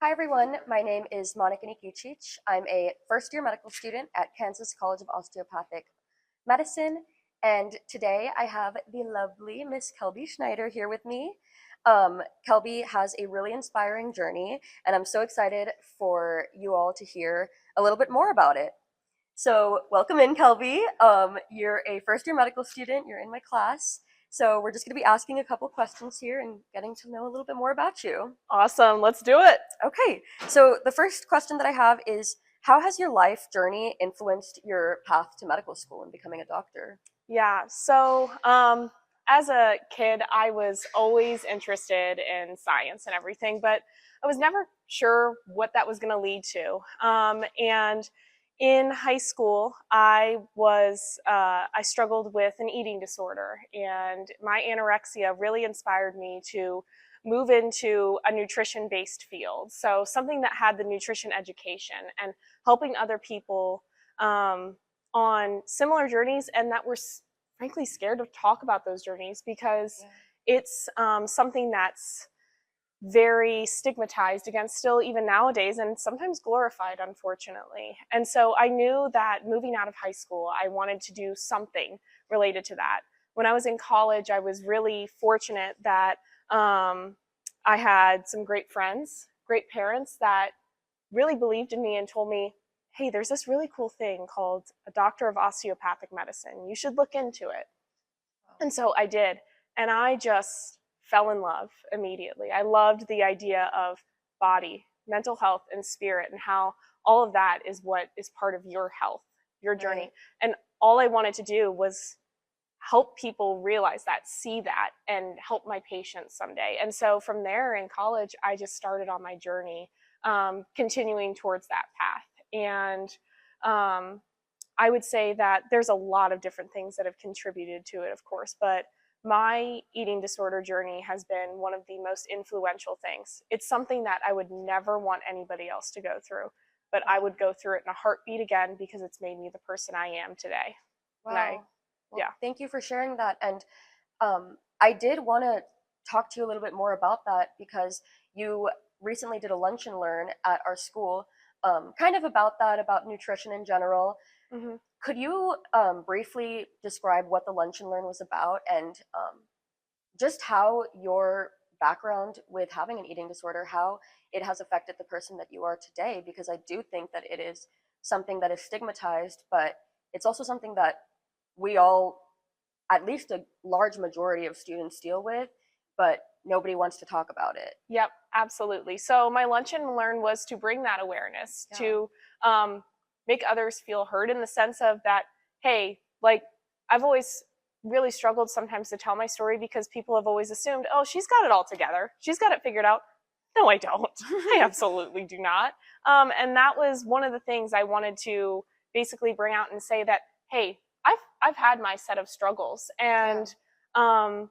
Hi everyone, my name is Monika. I'm a first year medical student at Kansas College of Osteopathic Medicine, and today I have the lovely Miss Kelbie Schneider here with me. Kelbie has a really inspiring journey, and I'm so excited for you all to hear a little bit more about it. So, welcome in, Kelby. You're a first year medical student, you're in my class. So, we're just going to be asking a couple questions here and getting to know a little bit more about you. Awesome, let's do it. Okay, so the first question that I have is, how has your life journey influenced your path to medical school and becoming a doctor? Yeah, so as a kid, I was always interested in science and everything, but I was never sure what that was going to lead to. And in high school, I struggled with an eating disorder, and my anorexia really inspired me to move into a nutrition-based field. So something that had the nutrition education and helping other people on similar journeys, and that we're frankly scared to talk about those journeys because it's something that's very stigmatized against still even nowadays, and sometimes glorified, unfortunately. And so I knew that moving out of high school, I wanted to do something related to that. When I was in college, I was really fortunate that I had some great friends, great parents that really believed in me and told me, hey, there's this really cool thing called a doctor of osteopathic medicine. You should look into it. And so I did. And I just fell in love immediately. I loved the idea of body, mental health, and spirit, and how all of that is what is part of your health, your journey. Right. And all I wanted to do was help people realize that, see that, and help my patients someday. And so from there in college, I just started on my journey, continuing towards that path. And I would say that there's a lot of different things that have contributed to it, of course, but my eating disorder journey has been one of the most influential things. It's something that I would never want anybody else to go through, but I would go through it in a heartbeat again because it's made me the person I am today. Wow. Well, Yeah. thank you for sharing that. And I did want to talk to you a little bit more about that because you recently did a lunch and learn at our school, kind of about that, about nutrition in general. Mm-hmm. Could you briefly describe what the lunch and learn was about and just how your background with having an eating disorder, how it has affected the person that you are today? Because I do think that it is something that is stigmatized, but it's also something that we all, at least a large majority of students, deal with, but nobody wants to talk about it. Yep, absolutely. So my lunch and learn was to bring that awareness, to make others feel heard in the sense of that, hey, like I've always really struggled sometimes to tell my story because people have always assumed, oh, she's got it all together. She's got it figured out. No, I don't. I absolutely do not. And that was one of the things I wanted to basically bring out and say that, hey, I've had my set of struggles, and I'm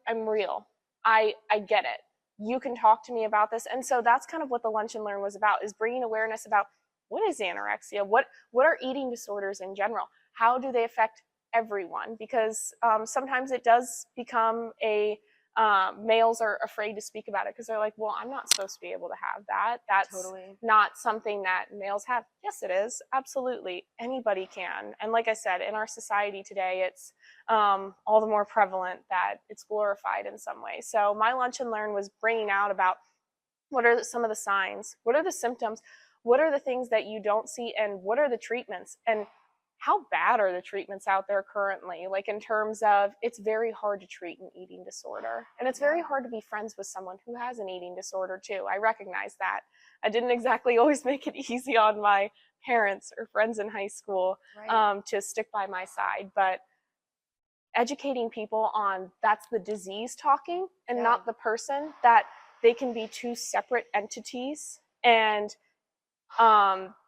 real. I get it. You can talk to me about this. And so that's kind of what the lunch and learn was about, is bringing awareness about what is anorexia, what are eating disorders in general, how do they affect everyone, because sometimes it does become a males are afraid to speak about it because they're like, well, I'm not supposed to be able to have that. That's Totally. not something that males have. Yes, it is. Absolutely. Anybody can. And like I said, in our society today, it's all the more prevalent that it's glorified in some way. So my lunch and learn was bringing out about what are some of the signs, what are the symptoms, what are the things that you don't see, and what are the treatments, and how bad are the treatments out there currently? Like, in terms of, it's very hard to treat an eating disorder, and it's very hard to be friends with someone who has an eating disorder too. I recognize that. I didn't exactly always make it easy on my parents or friends in high school to stick by my side, but educating people on that's the disease talking and not the person, that they can be two separate entities, and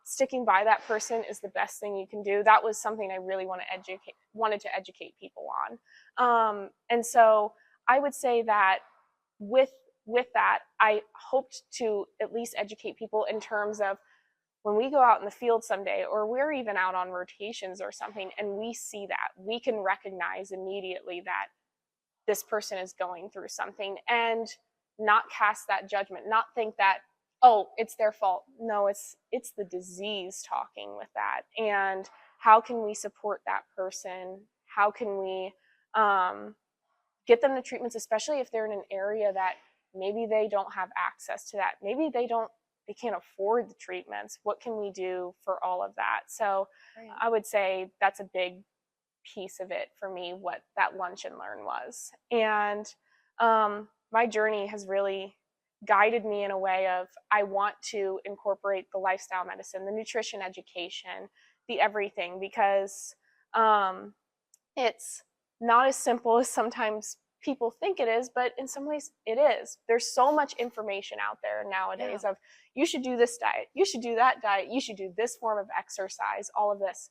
sticking by that person is the best thing you can do. That was something I really wanted to educate people on. And so I would say that with that, I hoped to at least educate people in terms of when we go out in the field someday, or we're even out on rotations or something, and we see that, we can recognize immediately that this person is going through something. And not cast that judgment, not think that, oh, it's their fault. No, it's the disease talking with that. And how can we support that person? How can we get them the treatments, especially if they're in an area that maybe they don't have access to that. Maybe they can't afford the treatments. What can we do for all of that? So Right. I would say that's a big piece of it for me, what that lunch and learn was. And my journey has really guided me in a way of, I want to incorporate the lifestyle medicine, the nutrition education, the everything, because it's not as simple as sometimes people think it is, but in some ways it is. There's so much information out there nowadays of, you should do this diet, you should do that diet, you should do this form of exercise, all of this.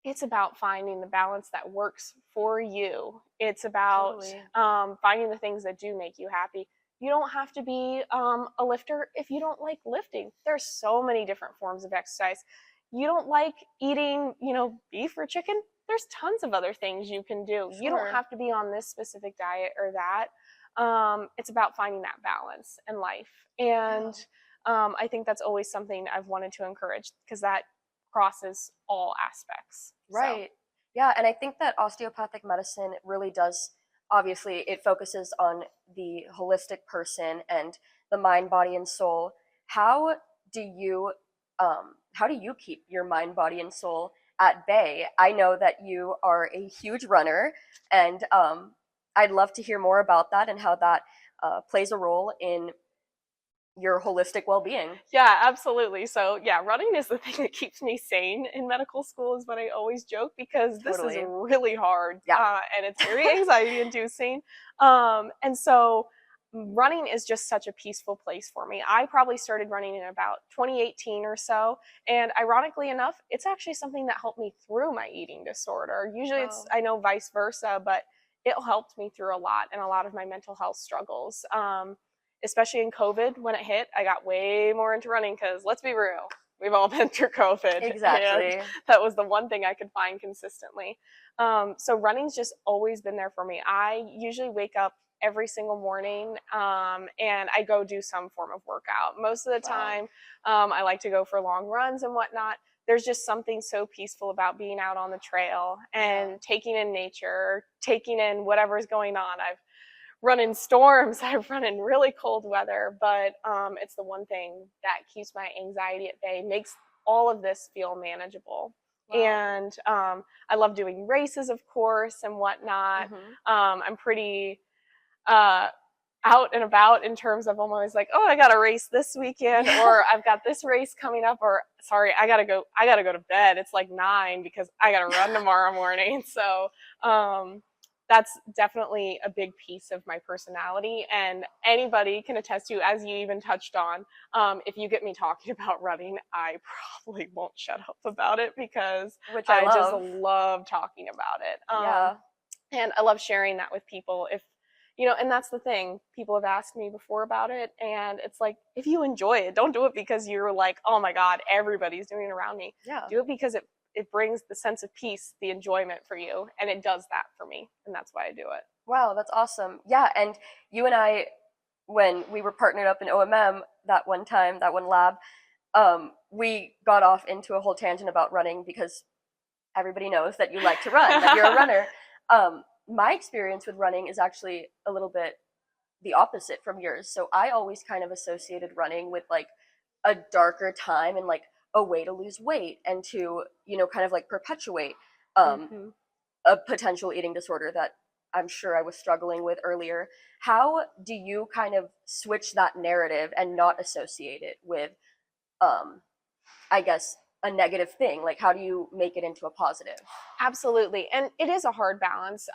It's about finding the balance that works for you. It's about finding the things that do make you happy. You don't have to be a lifter if you don't like lifting. There's so many different forms of exercise. You don't like eating, beef or chicken? There's tons of other things you can do. Sure. You don't have to be on this specific diet or that. It's about finding that balance in life. And I think that's always something I've wanted to encourage, because that crosses all aspects. Right. So. Yeah, and I think that osteopathic medicine really does, obviously, it focuses on the holistic person and the mind, body, and soul. How do you keep your mind, body, and soul at bay? I know that you are a huge runner, and I'd love to hear more about that and how that plays a role in your holistic well-being. Yeah, absolutely. So yeah, running is the thing that keeps me sane in medical school, is what I always joke, because this is really hard. And it's very anxiety inducing. And so running is just such a peaceful place for me. I probably started running in about 2018 or so. And ironically enough, it's actually something that helped me through my eating disorder. Usually it's, I know, vice versa, but it helped me through a lot and a lot of my mental health struggles. Especially in COVID, when it hit, I got way more into running, because let's be real, we've all been through COVID. Exactly. And that was the one thing I could find consistently. So running's just always been there for me. I usually wake up every single morning and I go do some form of workout. Most of the time, I like to go for long runs and whatnot. There's just something so peaceful about being out on the trail and taking in nature, taking in whatever's going on. I've run in storms, I've run in really cold weather, but it's the one thing that keeps my anxiety at bay, makes all of this feel manageable. And I love doing races, of course, and whatnot. I'm pretty out and about in terms of, I'm always like, oh, I got a race this weekend, or I've got this race coming up, or sorry, I gotta go to bed. It's like 9 because I gotta run tomorrow morning. So that's definitely a big piece of my personality, and anybody can attest to, as you even touched on, if you get me talking about running, I probably won't shut up about it, because I just love talking about it. And I love sharing that with people. If and that's the thing, people have asked me before about it, and it's like, if you enjoy it, don't do it because you're like, oh my God, everybody's doing it around me. Do it because it brings the sense of peace, the enjoyment for you, and it does that for me, and that's why I do it. Wow, that's awesome. Yeah, and you and I, when we were partnered up in OMM that one time, that one lab, we got off into a whole tangent about running, because everybody knows that you like to run, that you're a runner. My experience with running is actually a little bit the opposite from yours. So I always kind of associated running with like a darker time and like a way to lose weight and to, kind of like perpetuate a potential eating disorder that I'm sure I was struggling with earlier. How do you kind of switch that narrative and not associate it with, I guess, a negative thing? Like, how do you make it into a positive? Absolutely. And it is a hard balance.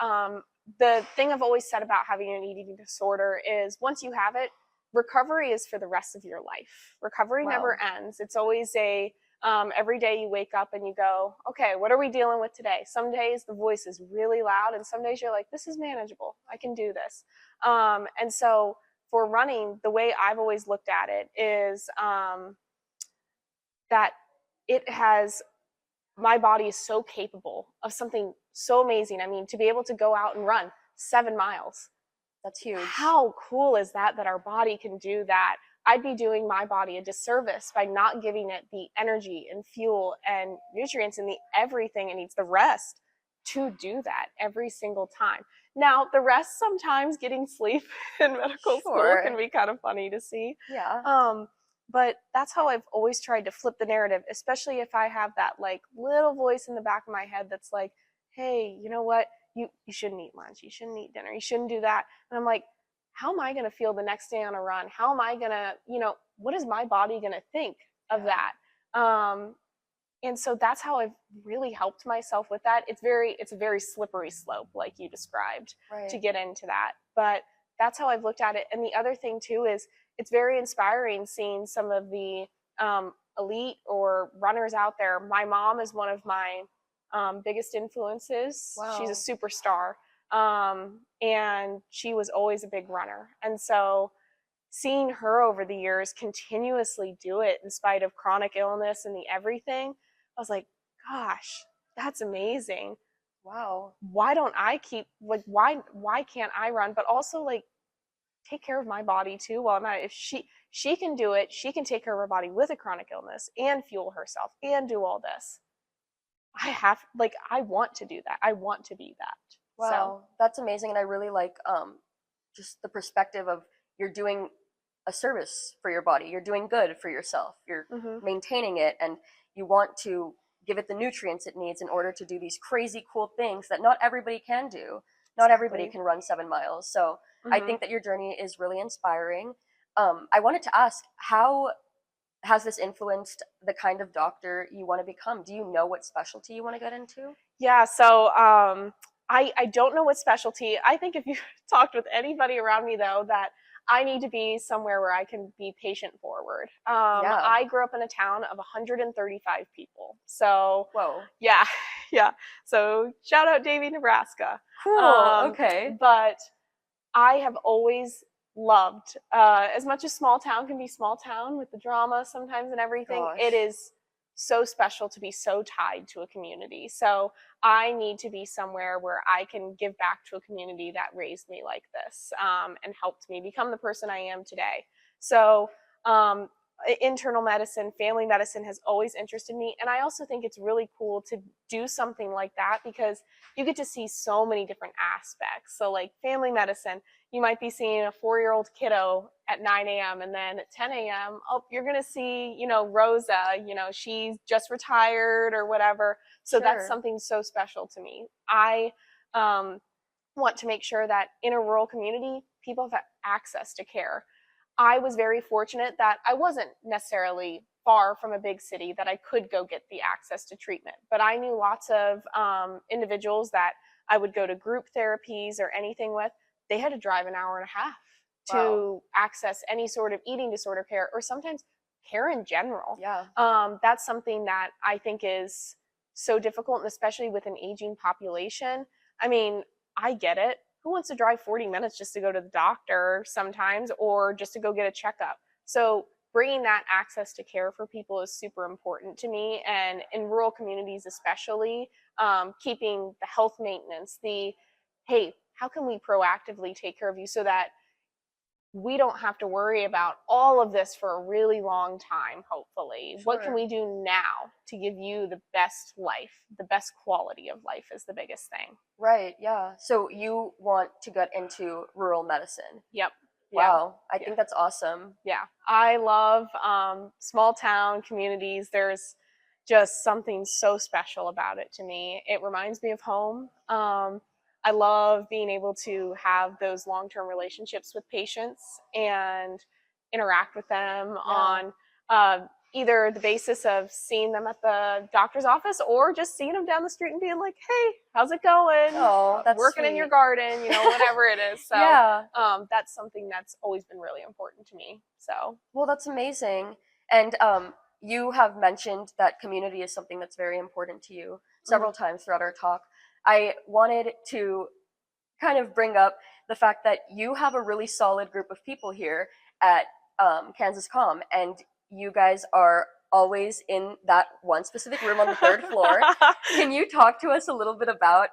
The thing I've always said about having an eating disorder is, once you have it, recovery is for the rest of your life. Recovery never ends. It's always every day you wake up and you go, okay, what are we dealing with today? Some days the voice is really loud, and some days you're like, this is manageable. I can do this. And so for running, the way I've always looked at it is that my body is so capable of something so amazing. I mean, to be able to go out and run 7 miles, That's huge. How cool is that our body can do that? I'd be doing my body a disservice by not giving it the energy and fuel and nutrients and the everything it needs, the rest, to do that every single time. Now, the rest, sometimes getting sleep in medical school can be kind of funny to see. Yeah. But that's how I've always tried to flip the narrative, especially if I have that like little voice in the back of my head that's like, hey, you know what? You shouldn't eat lunch. You shouldn't eat dinner. You shouldn't do that. And I'm like, how am I going to feel the next day on a run? How am I going to, what is my body going to think of that? And so that's how I've really helped myself with that. It's a very slippery slope, like you described, to get into that. But that's how I've looked at it. And the other thing too is it's very inspiring seeing some of the elite or runners out there. My mom is one of my biggest influences. Wow. She's a superstar. And she was always a big runner. And so seeing her over the years continuously do it in spite of chronic illness and the everything, I was like, gosh, that's amazing. Wow. Why don't I keep, like, why can't I run? But also, like, take care of my body too while I'm at it. If she can do it, she can take care of her body with a chronic illness and fuel herself and do all this. I want to do that. I want to be that. Wow, that's amazing. And I really like just the perspective of you're doing a service for your body. You're doing good for yourself. You're maintaining it, and you want to give it the nutrients it needs in order to do these crazy cool things that not everybody can do. Not everybody can run 7 miles. So I think that your journey is really inspiring. I wanted to ask, how has this influenced the kind of doctor you want to become? Do you know what specialty you want to get into? Yeah, so I don't know what specialty. I think if you talked with anybody around me, though, that I need to be somewhere where I can be patient forward. I grew up in a town of 135 people. So, whoa. Yeah. So shout out Davie, Nebraska. Cool, okay. But I have always loved, as much as small town can be small town with the drama sometimes and everything, it is so special to be so tied to a community. So I need to be somewhere where I can give back to a community that raised me like this, and helped me become the person I am today. So internal medicine, family medicine has always interested me. And I also think it's really cool to do something like that because you get to see so many different aspects. So like family medicine, you might be seeing a 4-year-old kiddo at 9 a.m. and then at 10 a.m., oh, you're going to see, Rosa, she's just retired or whatever. So that's something so special to me. I want to make sure that in a rural community, people have access to care. I was very fortunate that I wasn't necessarily far from a big city that I could go get the access to treatment. But I knew lots of individuals that I would go to group therapies or anything with. They had to drive an hour and a half to access any sort of eating disorder care or sometimes care in general. Yeah. That's something that I think is so difficult, and especially with an aging population. I mean, I get it. Who wants to drive 40 minutes just to go to the doctor sometimes or just to go get a checkup? So bringing that access to care for people is super important to me. And in rural communities especially, keeping the health maintenance, hey, how can we proactively take care of you so that we don't have to worry about all of this for a really long time, hopefully. Sure. What can we do now to give you the best life? The best quality of life is the biggest thing. Right, yeah. So you want to get into rural medicine? Yep. Wow, I think that's awesome. Yeah, I love small town communities. There's just something so special about it to me. It reminds me of home. I love being able to have those long-term relationships with patients and interact with them on either the basis of seeing them at the doctor's office or just seeing them down the street and being like, hey, how's it going? Oh, that's working sweet. In your garden, whatever it is. So that's something that's always been really important to me. So, well, that's amazing. And you have mentioned that community is something that's very important to you several times throughout our talk. I wanted to kind of bring up the fact that you have a really solid group of people here at Kansas Com, and you guys are always in that one specific room on the 3rd floor. Can you talk to us a little bit about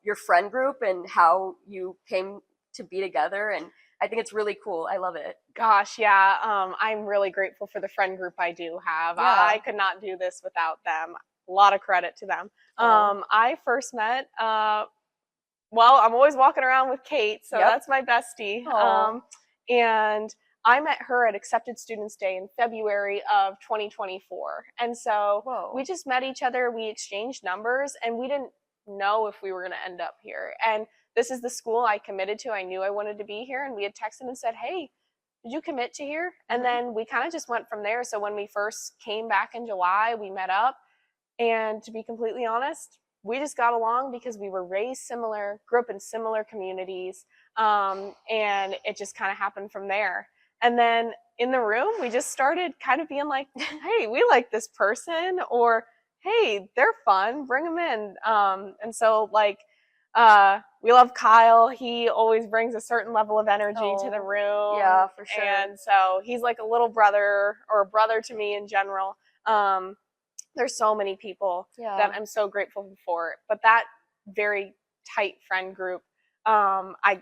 your friend group and how you came to be together, and I think it's really cool. I love it. Gosh, yeah. I'm really grateful for the friend group I do have. Yeah. I could not do this without them. A lot of credit to them. Oh. I first met, well, I'm always walking around with Kate, so Yep. that's my bestie. Oh. And I met her at Accepted Students Day in February of 2024. And so Whoa. we just met each other, we exchanged numbers, and we didn't know if we were going to end up here. And this is the school I committed to. I knew I wanted to be here, and we had texted and said, hey, did you commit to here? And then we kind of just went from there. So when we first came back in July, we met up. And to be completely honest, we just got along because we were raised similar, grew up in similar communities, and it just kind of happened from there. And then in the room, we just started kind of being like, hey, we like this person, or hey, they're fun, bring them in. And so like, we love Kyle. He always brings a certain level of energy to the room. Yeah, for sure. And so he's like a little brother or a brother to me in general. There's so many people that I'm so grateful for, but that very tight friend group, I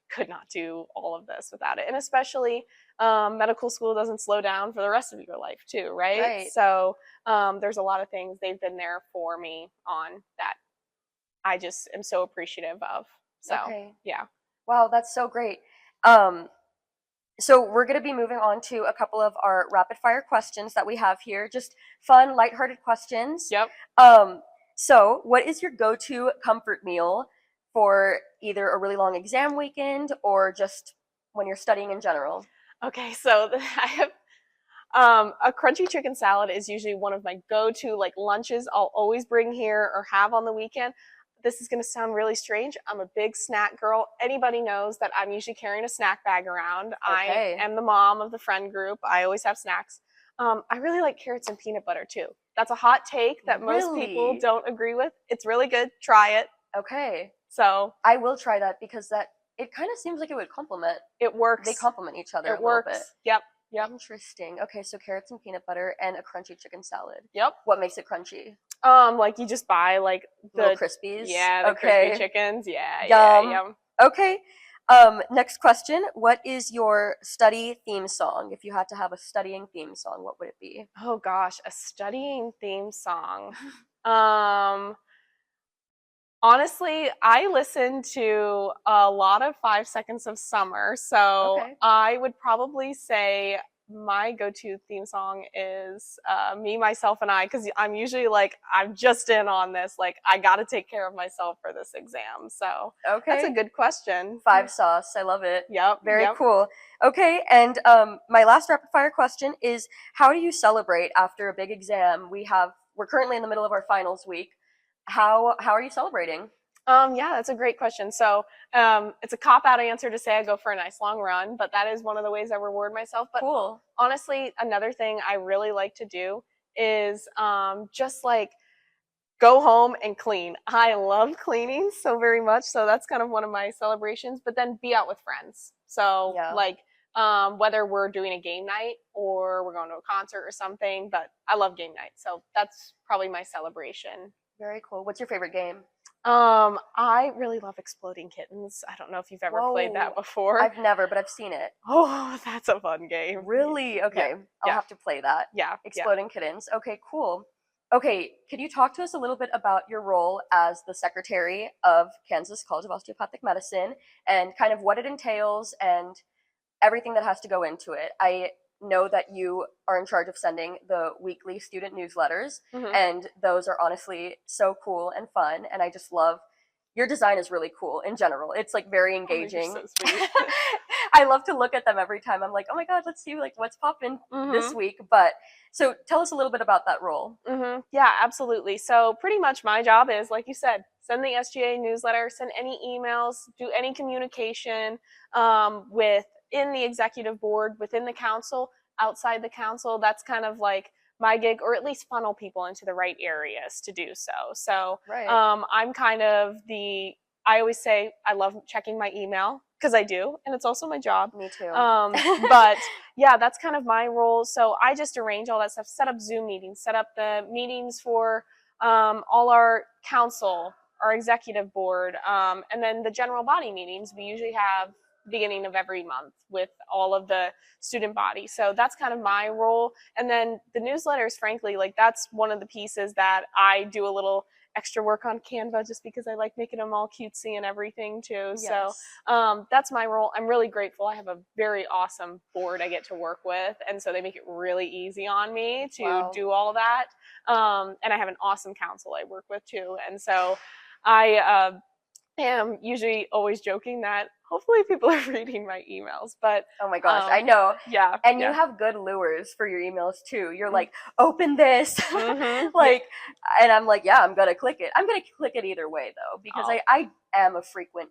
could not do all of this without it. And especially medical school doesn't slow down for the rest of your life too, right? So there's a lot of things they've been there for me on that I just am so appreciative of. So yeah. Wow, that's so great. So we're going to be moving on to a couple of our rapid fire questions that we have here. Just fun, lighthearted questions. Yep. So what is your go-to comfort meal for either a really long exam weekend or just when you're studying in general? Okay, so I have a crunchy chicken salad is usually one of my go-to like lunches I'll always bring here or have on the weekend. This is going to sound really strange. I'm a big snack girl. Anybody knows that I'm usually carrying a snack bag around. I am the mom of the friend group. I always have snacks. I really like carrots and peanut butter too. That's a hot take that most people don't agree with. It's really good. Try it. Okay. So I will try that because it kind of seems like it would complement. It works. They complement each other a little bit. Yep. Interesting. Okay, so carrots and peanut butter and a crunchy chicken salad. Yep. What makes it crunchy? Like you just buy like the little Crispies. Yeah, the crispy chickens. Yeah. Yum. Okay. Next question. What is your study theme song? If you had to have a studying theme song, what would it be? Oh gosh, a studying theme song. Honestly, I listen to a lot of 5 Seconds of Summer, so I would probably say my go-to theme song is Me, Myself, and I, because I'm usually like, I'm just in on this, like, I gotta take care of myself for this exam, so that's a good question. 5 sauce, I love it. Yep. Very cool. Okay, and my last rapid-fire question is, how do you celebrate after a big exam? We're currently in the middle of our finals week. How are you celebrating? Yeah, that's a great question. So it's a cop-out answer to say I go for a nice long run, but that is one of the ways I reward myself. But honestly, another thing I really like to do is just like go home and clean. I love cleaning so very much, so that's kind of one of my celebrations, but then be out with friends. So like whether we're doing a game night or we're going to a concert or something, but I love game night, so that's probably my celebration. Very cool. What's your favorite game? I really love Exploding Kittens. I don't know if you've ever played that before. I've never, but I've seen it. Oh, that's a fun game. Really? Okay. I'll have to play that. Yeah. Exploding Kittens. Okay, cool. Okay, could you talk to us a little bit about your role as the secretary of Kansas College of Osteopathic Medicine and kind of what it entails and everything that has to go into it? I know that you are in charge of sending the weekly student newsletters, and those are honestly so cool and fun, and I just love your design is really cool in general. It's like very engaging. Oh, so sweet. I love to look at them every time. I'm like, oh my god, let's see like what's popping this week. But so tell us a little bit about that role. Yeah, absolutely. So pretty much my job is, like you said, send the SGA newsletter, send any emails, do any communication within the executive board, within the council, outside the council. That's kind of like my gig, or at least funnel people into the right areas to do so. So I'm kind of I always say I love checking my email because I do, and it's also my job. Me too. But yeah, that's kind of my role. So I just arrange all that stuff, set up Zoom meetings, set up the meetings for all our council our executive board, and then the general body meetings we usually have beginning of every month with all of the student body. So that's kind of my role. And then the newsletters, frankly, like that's one of the pieces that I do a little extra work on Canva just because I like making them all cutesy and everything too. Yes. So that's my role. I'm really grateful. I have a very awesome board I get to work with. And so they make it really easy on me to do all that. And I have an awesome council I work with too. And so I am usually always joking that hopefully people are reading my emails, but oh my gosh, I know. Yeah. And yeah. you have good lures for your emails too. You're like, open this. Mm-hmm. Like, and I'm like, yeah, I'm going to click it. I'm going to click it either way though, because I am a frequent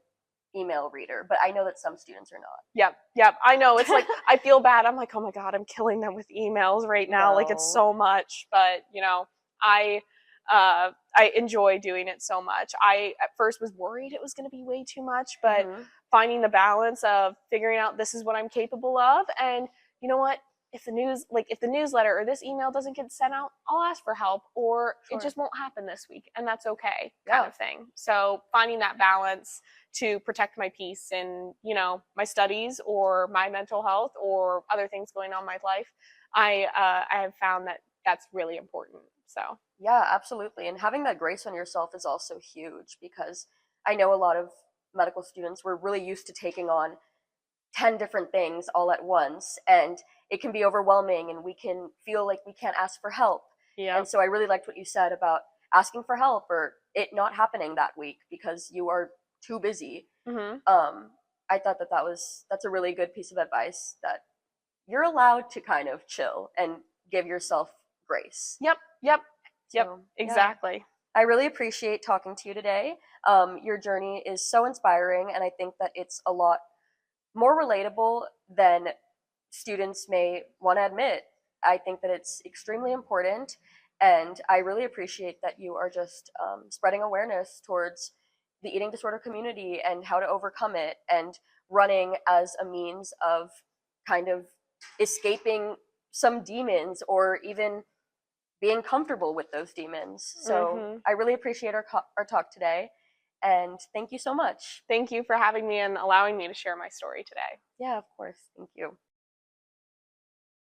email reader, but I know that some students are not. Yep. I know. It's like, I feel bad. I'm like, oh my God, I'm killing them with emails right now. Like it's so much, but you know, I enjoy doing it so much. I at first was worried it was going to be way too much, but finding the balance of figuring out this is what I'm capable of, and you know what, if the newsletter or this email doesn't get sent out, I'll ask for help, or it just won't happen this week, and that's okay, kind of thing. So finding that balance to protect my peace in, you know, my studies or my mental health or other things going on in my life, I have found that that's really important. So yeah, absolutely. And having that grace on yourself is also huge, because I know a lot of medical students were really used to taking on 10 different things all at once, and it can be overwhelming and we can feel like we can't ask for help. And so I really liked what you said about asking for help or it not happening that week because you are too busy. I thought that's a really good piece of advice, that you're allowed to kind of chill and give yourself grace. Yep. So, Exactly. I really appreciate talking to you today. Your journey is so inspiring, and I think that it's a lot more relatable than students may want to admit. I think that it's extremely important, and I really appreciate that you are just spreading awareness towards the eating disorder community and how to overcome it, and running as a means of kind of escaping some demons or even being comfortable with those demons. So I really appreciate our talk today, and thank you so much. Thank you for having me and allowing me to share my story today. Yeah, of course. Thank you.